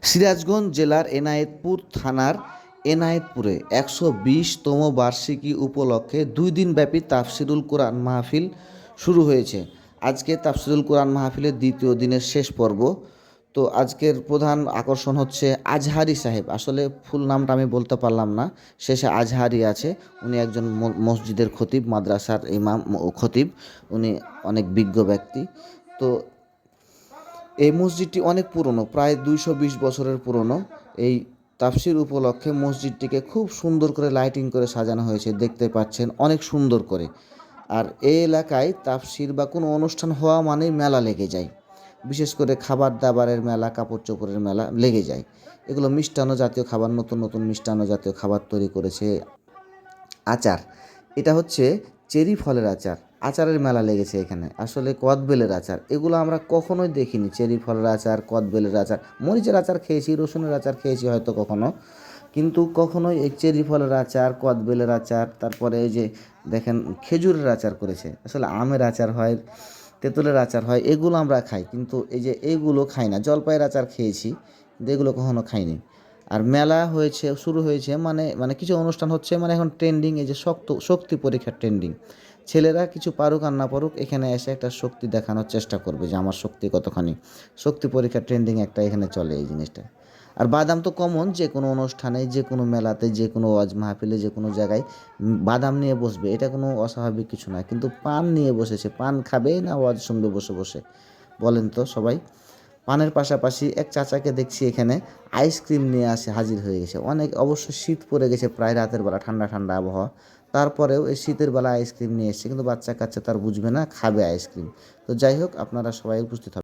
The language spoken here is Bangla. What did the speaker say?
সিরাজগঞ্জ জেলার এনায়েতপুর থানার এনায়েতপুরে ১২০তম বার্ষিকী উপলক্ষে ২ দিনব্যাপী তাফসিরুল কোরআন মাহফিল শুরু হয়েছে। আজকে তাফসিরুল কোরআন মাহফিলের দ্বিতীয় দিনের শেষ পর্ব। তো আজকের প্রধান আকর্ষণ হচ্ছে আজহারি সাহেব। আসলে ফুল নামটা আমি বলতে পারলাম না, শেষে আজহারি আছে। উনি একজন মসজিদের খতিব, মাদ্রাসার ইমাম ও খতিব। উনি অনেক বিজ্ঞ ব্যক্তি। তো এই মসজিদটি অনেক পুরনো, প্রায় ২২০ বছরের পুরনো। এই তাফসির উপলক্ষে মসজিদটিকে খুব সুন্দর করে লাইটিং করে সাজানো হয়েছে, দেখতে পাচ্ছেন অনেক সুন্দর করে। আর এই এলাকায় তাফসির বা কোনো অনুষ্ঠান হওয়া মানেই মেলা লেগে যায়। বিশেষ করে খাবার দাবারের মেলা, কাপড় চোপড়ের মেলা লেগে যায়। এগুলো মিষ্টান্ন জাতীয় খাবার, নতুন নতুন মিষ্টান্ন জাতীয় খাবার তৈরি করেছে। আচার, এটা হচ্ছে চেরি ফলের আচার। আচারের মেলা লেগেছে এখানে। আসলে কদবেলের আচার, এগুলো আমরা কখনোই দেখিনি। চেরি ফলের আচার, কদবেলের আচার, মরিচের আচার খেয়েছি, রসুনের আচার খেয়েছি হয়তো কখনো, কিন্তু কখনোই এই চেরি ফলের আচার, কদবেলের আচার, তারপরে এই যে দেখেন খেজুরের আচার করেছে। আসলে আমের আচার হয়, তেঁতুলের আচার হয়, এগুলো আমরা খাই, কিন্তু এই যে এইগুলো খাই না। জলপাইয়ের আচার খেয়েছি, কিন্তু এগুলো কখনো খাইনি। আর মেলা হয়েছে, শুরু হয়েছে মানে মানে কিছু অনুষ্ঠান হচ্ছে, মানে এখন ট্রেন্ডিং এই যে শক্তি পরীক্ষার ট্রেন্ডিং। ছেলেরা কিছু পারুক আর না পারুক, এখানে এসে একটা শক্তি দেখানোর চেষ্টা করবে যে আমার শক্তি কতখানি। শক্তি পরীক্ষার ট্রেন্ডিং একটা এখানে চলে এই জিনিসটা। আর বাদাম তো কমন, যে কোনো অনুষ্ঠানে, যে কোনো মেলাতে, যে কোনো ওয়াজ মাহফিলে, যে কোনো জায়গায় বাদাম নিয়ে বসবে, এটা কোনো অস্বাভাবিক কিছু নয়। কিন্তু পান নিয়ে বসেছে, পান খাবে না ওয়াজ শুনবে বসে বসে, বলেন তো সবাই? পানের পাশাপাশি এক চাচাকে দেখছি এখানে আইসক্রিম নিয়ে হাজির হয়ে গেছে। অনেক অবশ্য শীত পড়ে গেছে, প্রায় রাতের বেলা, ঠান্ডা ঠান্ডা আবহাওয়া। তারপরেও এই শীতের বেলা আইসক্রিম নিয়ে এসছে, কিন্তু বাচ্চা কাচ্চা তার বুঝবে না, খাবে আইসক্রিম। তো যাই হোক, আপনারা সবাই উপস্থিত হবে।